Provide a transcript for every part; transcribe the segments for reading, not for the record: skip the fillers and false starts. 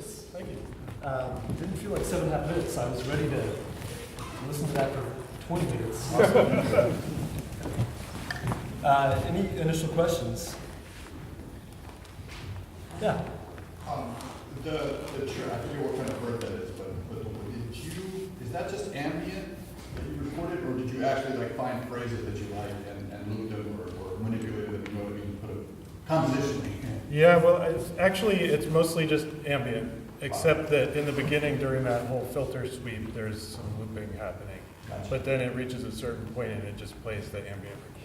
Chris. Thank you. Didn't feel like 7.5 minutes. I was ready to listen to that for 20 minutes. Any initial questions? Yeah. The church, I forget what kind of bird that is, but is that just ambient that you recorded, or did you actually like find phrases that you liked and moved them or manipulated them, you know what I mean, put a composition? Yeah, well, it's mostly just ambient, except that in the beginning during that whole filter sweep, there's some looping happening. Gotcha. But then it reaches a certain point and it just plays the ambient recording.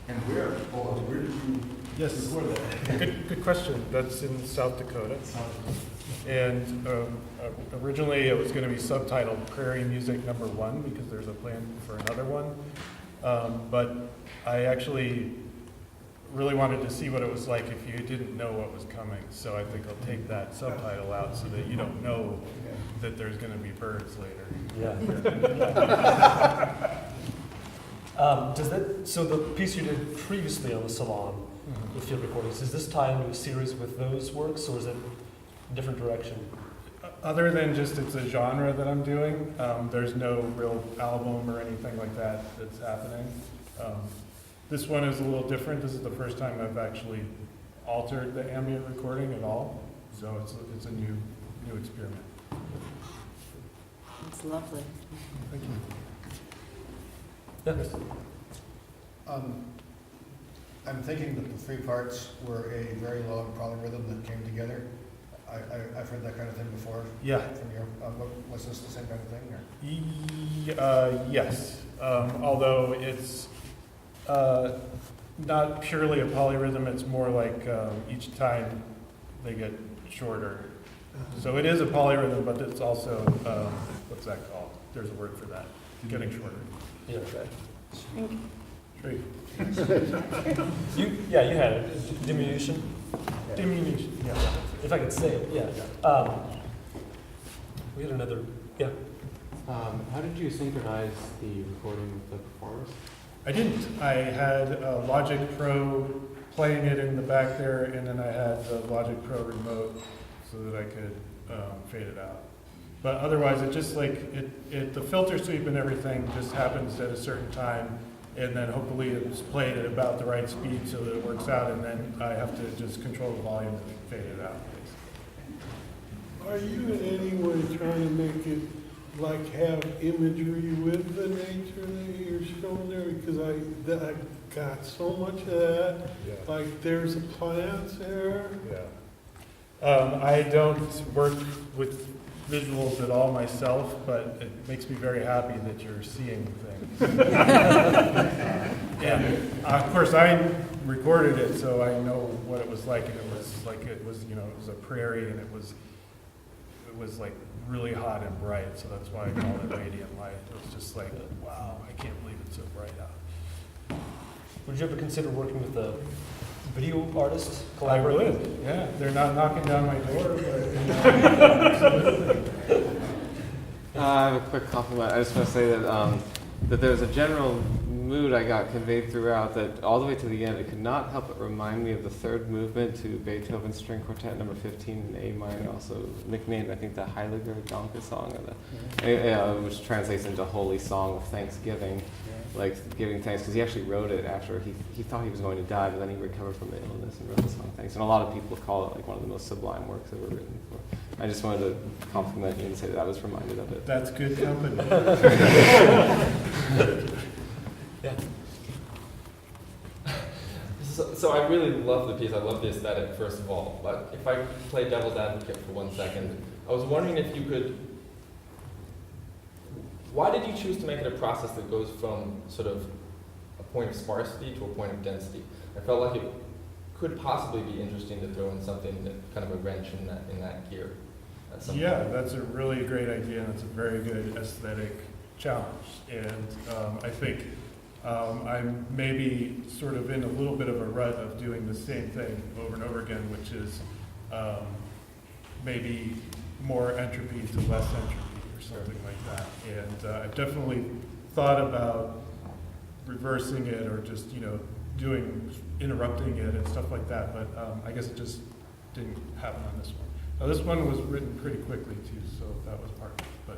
And where did you Yes. record that? Good question. That's in South Dakota. And originally it was going to be subtitled Prairie Music Number 1 because there's a plan for another one. But I actually really wanted to see what it was like if you didn't know what was coming. So I think I'll take that subtitle out so that you don't know that there's going to be birds later. Yeah. So the piece you did previously on the Salon with field recordings, does this tie into a series with those works, or is it a different direction? Other than just it's a genre that I'm doing, there's no real album or anything like that that's happening. This one is a little different. This is the first time I've actually altered the ambient recording at all, so it's a new experiment. It's lovely. Thank you. Yes. I'm thinking that the three parts were a very long polyrhythm that came together. I've heard that kind of thing before. Yeah. From your, was this the same kind of thing? Or? Yes, although it's not purely a polyrhythm, it's more like each time they get shorter. So it is a polyrhythm, but it's also, what's that called? There's a word for that, getting shorter. Yeah, okay. Shrink. Shrink. You had it. Diminution? Diminution, yeah. If I could say it, yeah. We had another, yeah. How did you synchronize the recording with the performers? I didn't. I had Logic Pro playing it in the back there, and then I had the Logic Pro remote so that I could fade it out. But otherwise, it just like, the filter sweep and everything just happens at a certain time, and then hopefully it's played at about the right speed so that it works out, and then I have to just control the volume and fade it out. Are you in any way trying to make it like have imagery with the nature that you're showing there? Because I got so much of that. Yeah. Like there's a plant there. Yeah. I don't work with visuals at all myself, but it makes me very happy that you're seeing things. And of course, I recorded it, so I know what it was like, and it was like it was a prairie, and it was like really hot and bright, so that's why I called it radiant light. It was just like, wow, I can't believe it's so bright out. Would you ever consider working with a video artist? I Collaborating? would, yeah. They're not knocking down my door, but I have a quick compliment. I just want to say that that there's a general mood I got conveyed throughout that all the way to the end, it could not help but remind me of the third movement to Beethoven's String Quartet number 15 in A minor, also nicknamed, I think, the Heiliger Danke song, or which translates into Holy Song of Thanksgiving, like giving thanks, because he actually wrote it after he thought he was going to die, but then he recovered from the illness and wrote the song Thanks. And a lot of people call it like one of the most sublime works ever written. I just wanted to compliment you and say that I was reminded of it. that's good company. Yeah. So I really love the piece. I love the aesthetic, first of all. But if I play devil's advocate for 1 second, I was wondering if you could. Why did you choose to make it a process that goes from sort of a point of sparsity to a point of density? I felt like it could possibly be interesting to throw in something that kind of a wrench in that gear. At some Yeah, point. that's a really great idea, and it's a very good aesthetic challenge. And I think I'm maybe sort of in a little bit of a rut of doing the same thing over and over again, which is maybe more entropy to less entropy or something like that. And I've definitely thought about reversing it or just, interrupting it and stuff like that, but I guess it just didn't happen on this one. Now, this one was written pretty quickly too, so that was part of it, but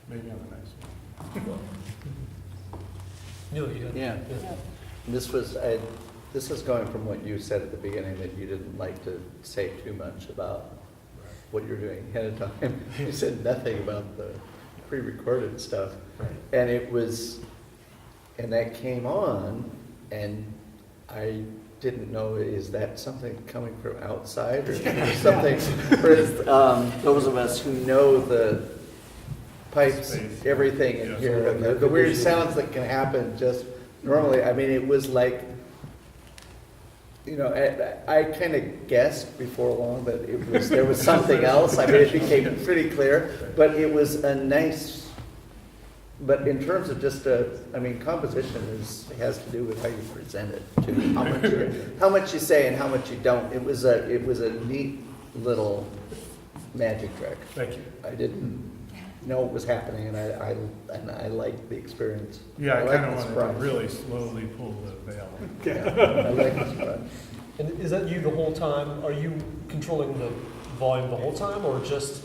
maybe on the next one. Neil, you had? Yeah. This is going from what you said at the beginning, that you didn't like to say too much about what you're doing ahead of time. You said nothing about the pre-recorded stuff. Right. And that came on, and I didn't know, is that something coming from outside or something? For those of us who know the pipes, Space. everything in Yeah, here, so and the weird sounds that can happen just normally, I mean, it was like, you know, I kind of guessed before long that there was something else. I mean, it became pretty clear, but it was a nice, but in terms of just composition has to do with how you present it, too. How much you say and how much you don't. It was a neat little magic trick. Thank you. I didn't know what was happening, and I liked the experience. Yeah, I liked kind of the wanted surprise. to really slowly pull the veil. Yeah, I like the surprise. And is that you the whole time? Are you controlling the volume the whole time, or just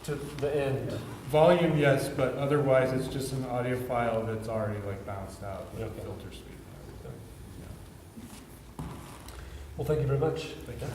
to the end? Volume, yes, but otherwise it's just an audio file that's already like bounced out with Okay. filter speed and everything. Well, thank you very much. Thank you.